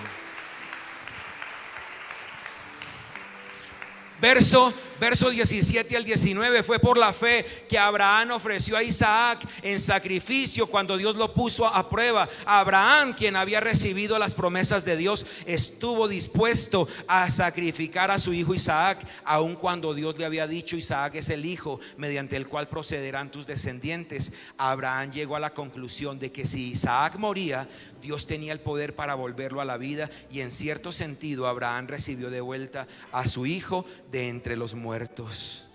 Verso 17 al 19. Fue por la fe que Abraham ofreció a Isaac en sacrificio cuando Dios lo puso a prueba. Abraham, quien había recibido las promesas de Dios, estuvo dispuesto a sacrificar a su hijo Isaac, aun cuando Dios le había dicho: Isaac es el hijo mediante el cual procederán tus descendientes. Abraham llegó a la conclusión de que si Isaac moría, Dios tenía el poder para volverlo a la vida, y en cierto sentido Abraham recibió de vuelta a su hijo de entre los muertos.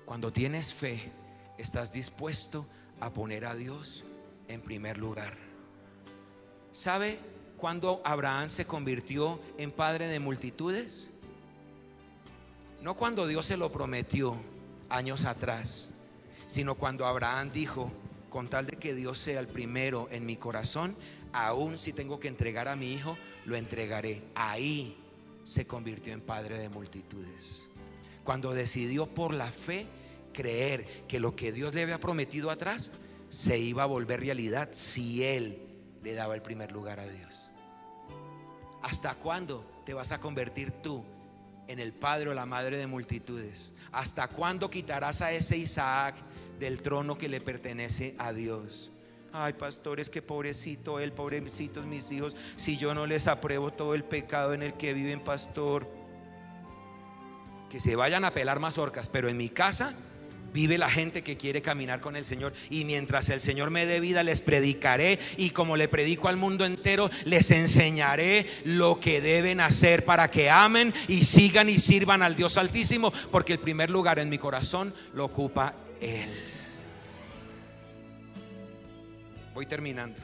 Cuando tienes fe, estás dispuesto a poner a Dios en primer lugar. ¿Sabe cuándo Abraham se convirtió en padre de multitudes? No cuando Dios se lo prometió años atrás, sino cuando Abraham dijo: con tal de que Dios sea el primero en mi corazón, aún si tengo que entregar a mi hijo, lo entregaré. Ahí se convirtió en padre de multitudes. Cuando decidió por la fe creer que lo que Dios le había prometido atrás se iba a volver realidad si él le daba el primer lugar a Dios. ¿Hasta cuándo te vas a convertir tú en el padre o la madre de multitudes? ¿Hasta cuándo quitarás a ese Isaac del trono que le pertenece a Dios? Ay, pastores, que pobrecito él, pobrecitos mis hijos, si yo no les apruebo todo el pecado en el que viven, pastor. Que se vayan a pelar mazorcas, pero en mi casa vive la gente que quiere caminar con el Señor, y mientras el Señor me dé vida les predicaré, y como le predico al mundo entero, les enseñaré lo que deben hacer para que amen y sigan y sirvan al Dios Altísimo, porque el primer lugar en mi corazón lo ocupa Él. Voy terminando.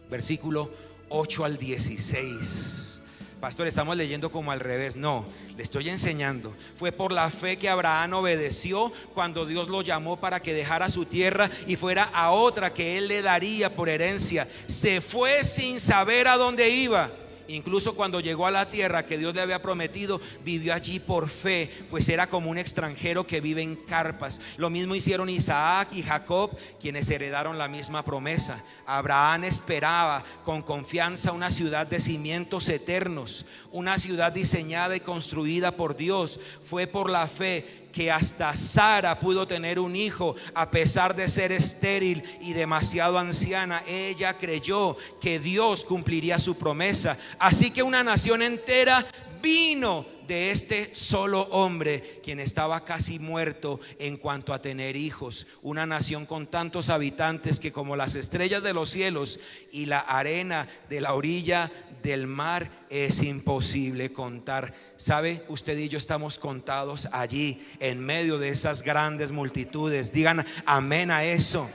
Versículo 8 al 16. Pastor, estamos leyendo como al revés. No, le estoy enseñando. Fue por la fe que Abraham obedeció cuando Dios lo llamó para que dejara su tierra y fuera a otra que él le daría por herencia. Se fue sin saber a dónde iba. Incluso cuando llegó a la tierra que Dios le había prometido, vivió allí por fe, pues era como un extranjero que vive en carpas. Lo mismo hicieron Isaac y Jacob, quienes heredaron la misma promesa. Abraham esperaba con confianza una ciudad de cimientos eternos, una ciudad diseñada y construida por Dios. Fue por la fe que hasta Sara pudo tener un hijo a pesar de ser estéril y demasiado anciana. Ella creyó que Dios cumpliría su promesa. Así que una nación entera vino de este solo hombre, quien estaba casi muerto en cuanto a tener hijos. Una nación con tantos habitantes que como las estrellas de los cielos y la arena de la orilla del mar es imposible contar. ¿Sabe? Usted y yo estamos contados allí en medio de esas grandes multitudes. Digan amén a eso.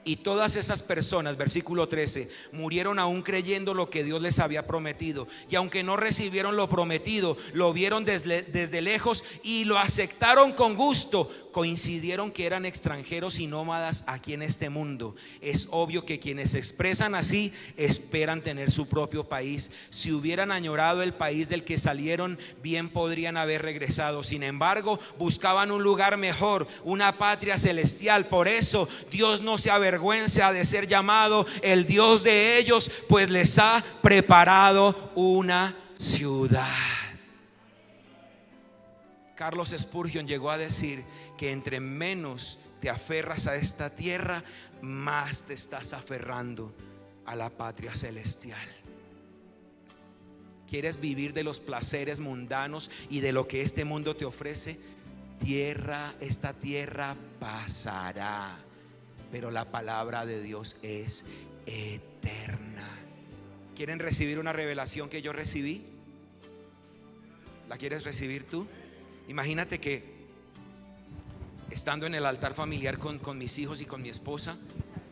Y todas esas personas, versículo 13, murieron aún creyendo lo que Dios les había prometido. Y aunque no recibieron lo prometido, lo vieron desde lejos y lo aceptaron con gusto. Coincidieron que eran extranjeros y nómadas aquí en este mundo. Es obvio que quienes se expresan así esperan tener su propio país. Si hubieran añorado el país del que salieron, bien podrían haber regresado. Sin embargo, buscaban un lugar mejor, una patria celestial. Por eso Dios no se avergüenza de ser llamado el Dios de ellos, pues les ha preparado una ciudad. Carlos Spurgeon llegó a decir que entre menos te aferras a esta tierra, más te estás aferrando a la patria celestial. ¿Quieres vivir de los placeres mundanos y de lo que este mundo te ofrece? Esta tierra pasará, pero la palabra de Dios es eterna. ¿Quieren recibir una revelación que yo recibí? ¿La quieres recibir tú? Imagínate que estando en el altar familiar con mis hijos y con mi esposa,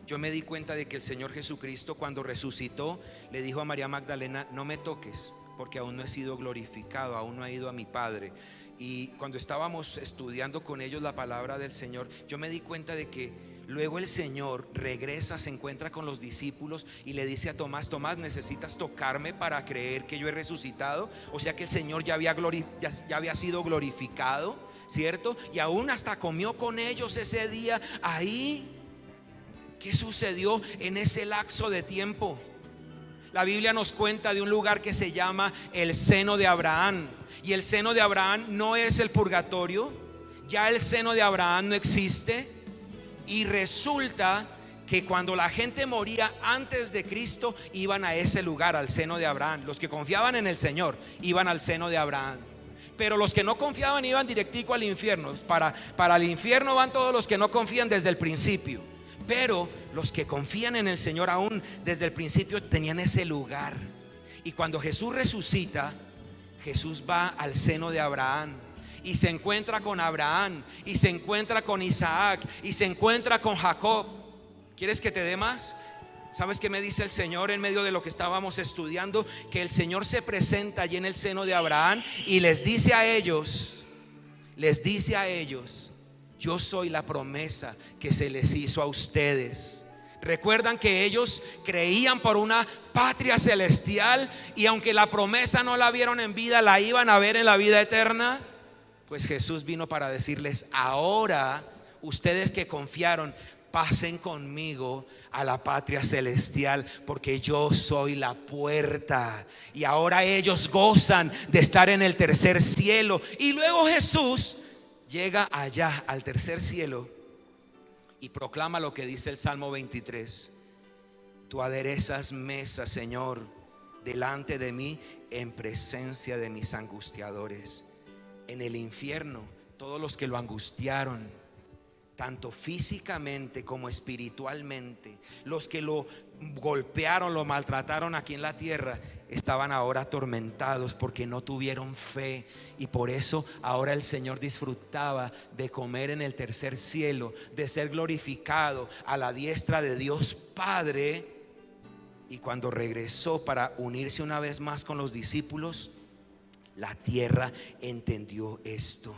yo me di cuenta de que el Señor Jesucristo, cuando resucitó, le dijo a María Magdalena: no me toques, porque aún no he sido glorificado, aún no he ido a mi Padre. Y cuando estábamos estudiando con ellos la palabra del Señor, yo me di cuenta de que luego el Señor regresa, se encuentra con los discípulos y le dice a Tomás: Tomás, ¿necesitas tocarme para creer que yo he resucitado? O sea que el Señor ya había sido glorificado, ¿cierto? Y aún hasta comió con ellos ese día ahí. ¿Qué sucedió en ese lapso de tiempo? La Biblia nos cuenta de un lugar que se llama el seno de Abraham. Y el seno de Abraham no es el purgatorio. Ya el seno de Abraham no existe. Y resulta que cuando la gente moría antes de Cristo, iban a ese lugar, al seno de Abraham. Los que confiaban en el Señor iban al seno de Abraham. Pero los que no confiaban iban directico al infierno. Para el infierno van todos los que no confían desde el principio. Pero los que confían en el Señor aún desde el principio tenían ese lugar. Y cuando Jesús resucita, Jesús va al seno de Abraham y se encuentra con Abraham, y se encuentra con Isaac, y se encuentra con Jacob. ¿Quieres que te dé más? ¿Sabes qué me dice el Señor en medio de lo que estábamos estudiando? Que el Señor se presenta allí en el seno de Abraham y les dice a ellos: yo soy la promesa que se les hizo a ustedes. Recuerdan que ellos creían por una patria celestial, y aunque la promesa no la vieron en vida, la iban a ver en la vida eterna. Pues Jesús vino para decirles: ahora ustedes que confiaron, pasen conmigo a la patria celestial, porque yo soy la puerta. Y ahora ellos gozan de estar en el tercer cielo. Y luego Jesús llega allá al tercer cielo y proclama lo que dice el Salmo 23: tú aderezas mesa, Señor, delante de mí, en presencia de mis angustiadores. En el infierno, todos los que lo angustiaron, tanto físicamente como espiritualmente, los que lo golpearon, lo maltrataron aquí en la tierra, estaban ahora atormentados porque no tuvieron fe. Y por eso ahora el Señor disfrutaba de comer en el tercer cielo, de ser glorificado a la diestra de Dios Padre. Y cuando regresó para unirse una vez más con los discípulos, la tierra entendió esto.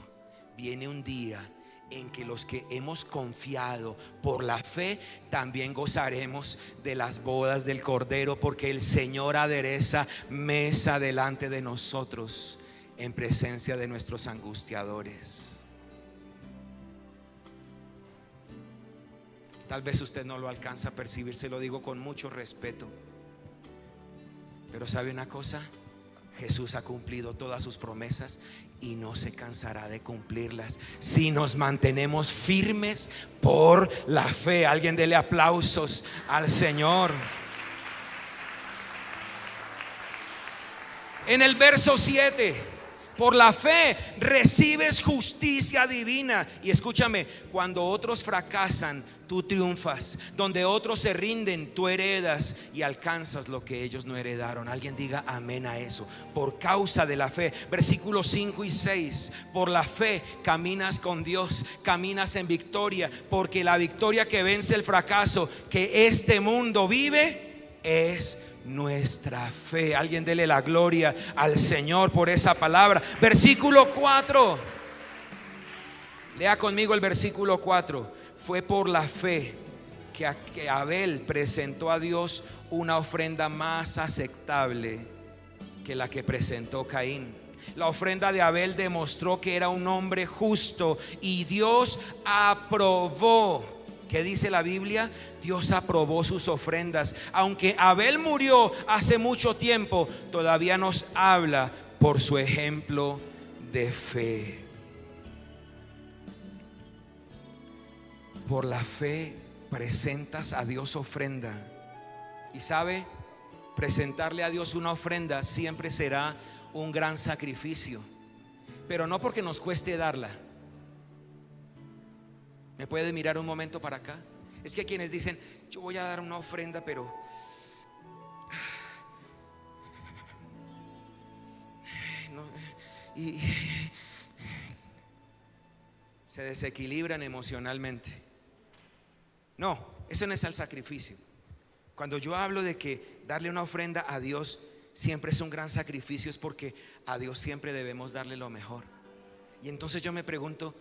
Viene un día en que los que hemos confiado por la fe también gozaremos de las bodas del Cordero, porque el Señor adereza mesa delante de nosotros en presencia de nuestros angustiadores. Tal vez usted no lo alcanza a percibir, se lo digo con mucho respeto, pero ¿sabe una cosa? Jesús ha cumplido todas sus promesas y no se cansará de cumplirlas si nos mantenemos firmes por la fe. Alguien dele aplausos al Señor. En el verso 7: por la fe recibes justicia divina. Y escúchame, cuando otros fracasan, tú triunfas. Donde otros se rinden, tú heredas y alcanzas lo que ellos no heredaron. Alguien diga amén a eso. Por causa de la fe. Versículos 5 y 6: por la fe caminas con Dios, caminas en victoria, porque la victoria que vence el fracaso que este mundo vive es nuestra fe. Alguien dele la gloria al Señor por esa palabra. Versículo 4. Lea conmigo el versículo 4. Fue por la fe que Abel presentó a Dios una ofrenda más aceptable que la que presentó Caín. La ofrenda de Abel demostró que era un hombre justo y Dios aprobó. ¿Qué dice la Biblia? Dios aprobó sus ofrendas. Aunque Abel murió hace mucho tiempo, todavía nos habla por su ejemplo de fe. Por la fe presentas a Dios ofrenda. Y sabe, presentarle a Dios una ofrenda siempre será un gran sacrificio, pero no porque nos cueste darla. ¿Me puede mirar un momento para acá? Es que hay quienes dicen: yo voy a dar una ofrenda, pero no, se desequilibran emocionalmente. No, eso no es el sacrificio. Cuando yo hablo de que darle una ofrenda a Dios siempre es un gran sacrificio, es porque a Dios siempre debemos darle lo mejor. Y entonces yo me pregunto,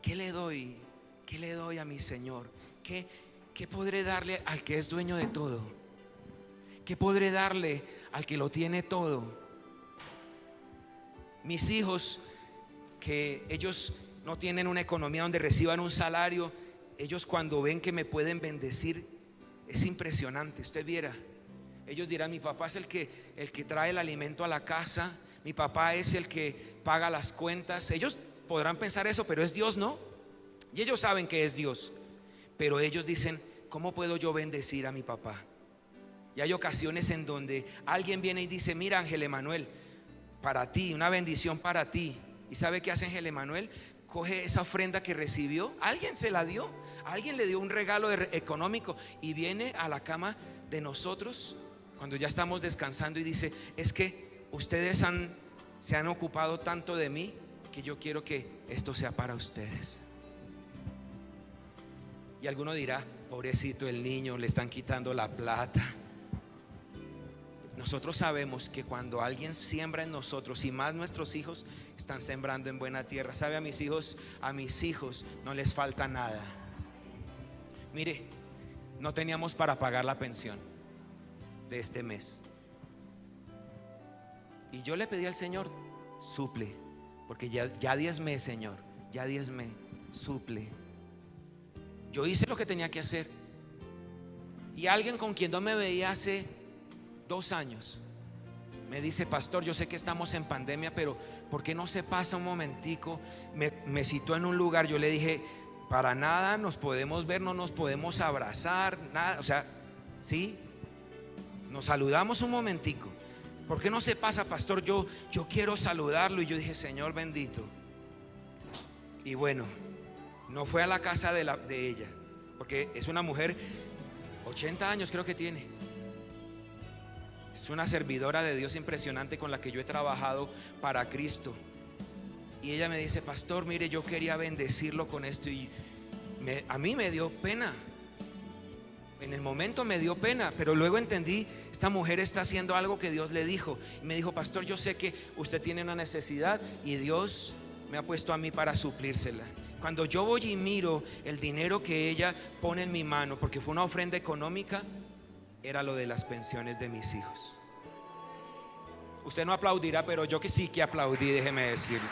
¿qué le doy? ¿Qué le doy a mi Señor? ¿Qué podré darle al que es dueño de todo? ¿Qué podré darle al que lo tiene todo? Mis hijos, que ellos no tienen una economía donde reciban un salario, ellos cuando ven que me pueden bendecir, es impresionante. Usted viera, ellos dirán: mi papá es el que trae el alimento a la casa, mi papá es el que paga las cuentas. Ellos podrán pensar eso, pero es Dios, ¿no? Y ellos saben que es Dios, pero ellos dicen: ¿cómo puedo yo bendecir a mi papá? Y hay ocasiones en donde alguien viene y dice: mira, Ángel Emanuel, para ti, una bendición para ti. ¿Y sabe qué hace Ángel Emanuel? Coge esa ofrenda que recibió, alguien se la dio, alguien le dio un regalo económico, y viene a la cama de nosotros cuando ya estamos descansando y dice: es que ustedes se han ocupado tanto de mí que yo quiero que esto sea para ustedes. Y alguno dirá: pobrecito el niño, le están quitando la plata. Nosotros sabemos que cuando alguien siembra en nosotros, y más nuestros hijos, están sembrando en buena tierra. ¿Sabe? A mis hijos no les falta nada. Mire, no teníamos para pagar la pensión de este mes, y yo le pedí al Señor: suple, porque ya diezmé, Señor, ya diezmé, suple. Yo hice lo que tenía que hacer. Y alguien con quien no me veía hace 2 años me dice: pastor, yo sé que estamos en pandemia, pero ¿por qué no se pasa un momentico? Me citó en un lugar. Yo le dije: para nada nos podemos ver, no nos podemos abrazar, nada, o sea, sí, nos saludamos un momentico. ¿Por qué no se pasa, pastor? Yo quiero saludarlo. Y yo dije: Señor bendito. Y bueno, no fue a la casa de ella, porque es una mujer, 80 años creo que tiene. Es una servidora de Dios impresionante con la que yo he trabajado para Cristo. Y ella me dice: pastor, mire, yo quería bendecirlo con esto. Y a mí me dio pena. En el momento me dio pena, pero luego entendí: esta mujer está haciendo algo que Dios le dijo. Y me dijo: pastor, yo sé que usted tiene una necesidad y Dios me ha puesto a mí para suplírsela. Cuando yo voy y miro el dinero que ella pone en mi mano, porque fue una ofrenda económica, era lo de las pensiones de mis hijos. Usted no aplaudirá, pero yo que sí que aplaudí, déjeme decirlo.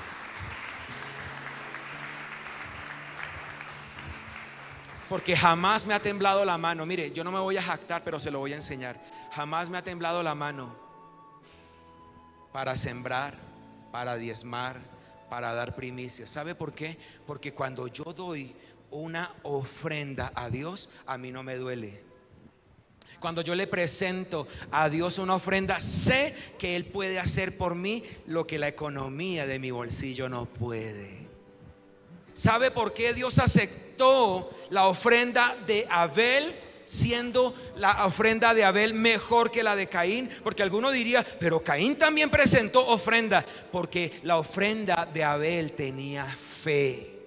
Porque jamás me ha temblado la mano. Mire, yo no me voy a jactar, pero se lo voy a enseñar. Jamás me ha temblado la mano para sembrar, para diezmar, para dar primicias. ¿Sabe por qué? Porque cuando yo doy una ofrenda a Dios, a mí no me duele. Cuando yo le presento a Dios una ofrenda, sé que Él puede hacer por mí lo que la economía de mi bolsillo no puede. ¿Sabe por qué Dios aceptó la ofrenda de Abel, siendo la ofrenda de Abel mejor que la de Caín? Porque alguno diría: pero Caín también presentó ofrenda. Porque la ofrenda de Abel tenía fe.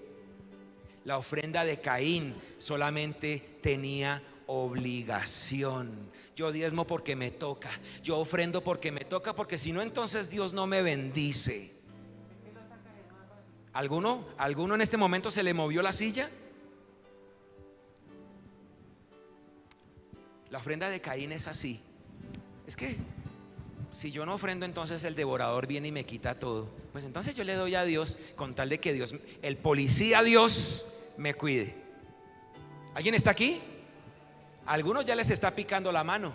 La ofrenda de Caín solamente tenía obligación. Yo diezmo porque me toca, yo ofrendo porque me toca, porque si no, entonces Dios no me bendice. ¿Alguno en este momento se le movió la silla? La ofrenda de Caín es así. Es que si yo no ofrendo, entonces el devorador viene y me quita todo. Pues entonces yo le doy a Dios, con tal de que Dios, el policía Dios, me cuide. ¿Alguien está aquí? A algunos ya les está picando la mano.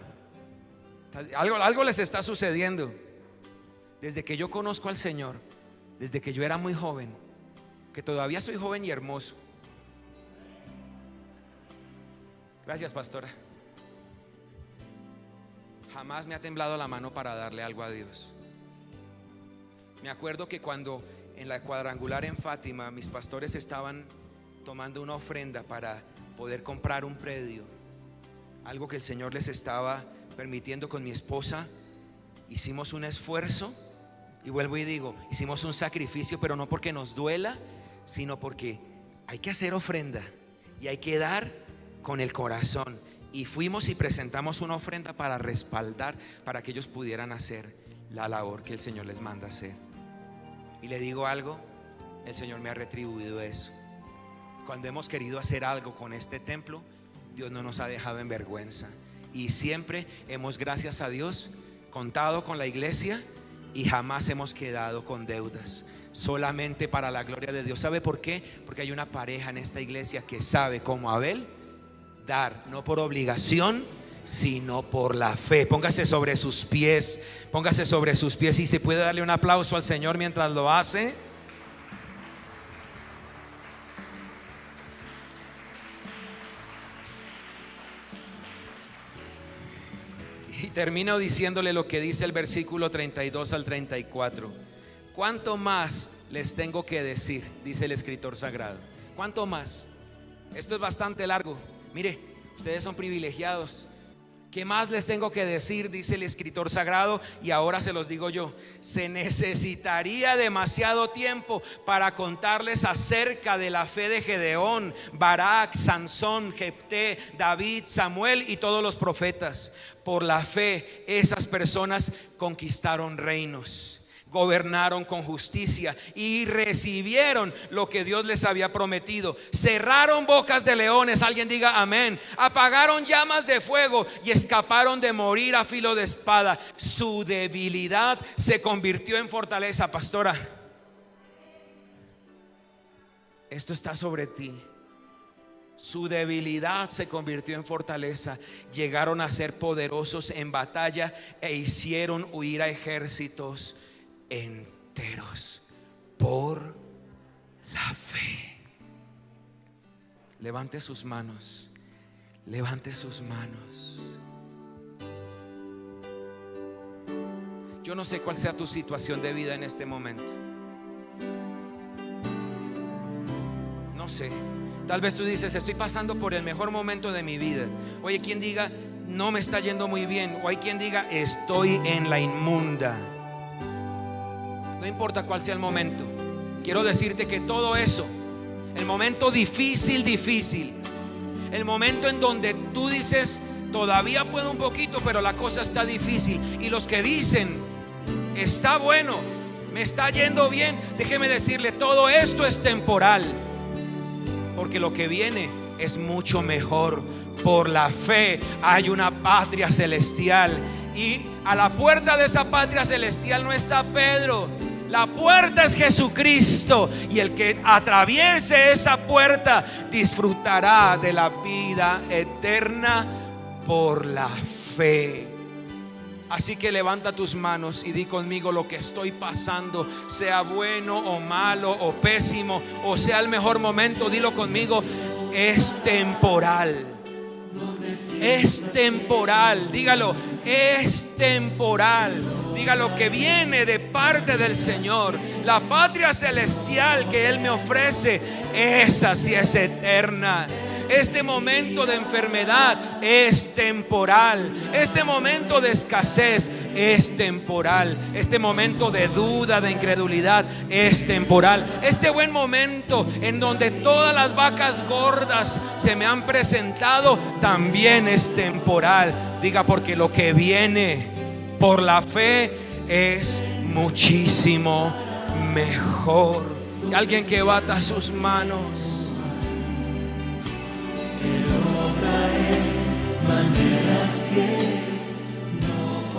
Algo les está sucediendo. Desde que yo conozco al Señor, desde que yo era muy joven, que todavía soy joven y hermoso. Gracias, pastora. Jamás me ha temblado la mano para darle algo a Dios. Me acuerdo que cuando en la cuadrangular en Fátima, mis pastores estaban tomando una ofrenda para poder comprar un predio, algo que el Señor les estaba permitiendo. Con mi esposa hicimos un esfuerzo, y vuelvo y digo, hicimos un sacrificio, pero no porque nos duela, sino porque hay que hacer ofrenda y hay que dar con el corazón. Y fuimos y presentamos una ofrenda para respaldar, para que ellos pudieran hacer la labor que el Señor les manda hacer. Y le digo algo, el Señor me ha retribuido eso. Cuando hemos querido hacer algo con este templo, Dios no nos ha dejado en vergüenza. Y siempre hemos, gracias a Dios, contado con la iglesia y jamás hemos quedado con deudas. Solamente para la gloria de Dios. ¿Sabe por qué? Porque hay una pareja en esta iglesia que sabe, como Abel, dar, no por obligación, sino por la fe. Póngase sobre sus pies. Póngase sobre sus pies. Y se puede darle un aplauso al Señor mientras lo hace. Y termino diciéndole lo que dice el versículo 32 al 34. ¿Cuánto más les tengo que decir? Dice el escritor sagrado. ¿Cuánto más? Esto es bastante largo. Mire, ustedes son privilegiados. ¿Qué más les tengo que decir? Dice el escritor sagrado, y ahora se los digo yo. Se necesitaría demasiado tiempo para contarles acerca de la fe de Gedeón, Barak, Sansón, Jefté, David, Samuel y todos los profetas. Por la fe esas personas conquistaron reinos, gobernaron con justicia y recibieron lo que Dios les había prometido. Cerraron bocas de leones, alguien diga amén. Apagaron llamas de fuego y escaparon de morir a filo de espada. Su debilidad se convirtió en fortaleza. Pastora, esto está sobre ti. Su debilidad se convirtió en fortaleza. Llegaron a ser poderosos en batalla e hicieron huir a ejércitos enteros por la fe. Levante sus manos. Levante sus manos. Yo no sé cuál sea tu situación de vida en este momento. No sé. Tal vez tú dices, estoy pasando por el mejor momento de mi vida. Oye, quien diga, no me está yendo muy bien. O hay quien diga, estoy en la inmunda. No importa cuál sea el momento, quiero decirte que todo eso, el momento difícil, el momento en donde tú dices, todavía puedo un poquito, pero la cosa está difícil, y los que dicen, está bueno, me está yendo bien, déjeme decirle, todo esto es temporal, porque lo que viene es mucho mejor. Por la fe hay una patria celestial, y a la puerta de esa patria celestial no está Pedro. La puerta es Jesucristo, y el que atraviese esa puerta disfrutará de la vida eterna por la fe. Así que levanta tus manos y di conmigo: lo que estoy pasando, sea bueno o malo o pésimo, o sea el mejor momento, dilo conmigo, es temporal. Es temporal, dígalo, es temporal. Dígalo, que viene de parte del Señor. La patria celestial que Él me ofrece, esa sí es eterna. Este momento de enfermedad es temporal. Este momento de escasez es temporal. Este momento de duda, de incredulidad es temporal. Este buen momento en donde todas las vacas gordas se me han presentado también es temporal. Diga, porque lo que viene por la fe es muchísimo mejor. Y alguien que bata sus manos. Maneras que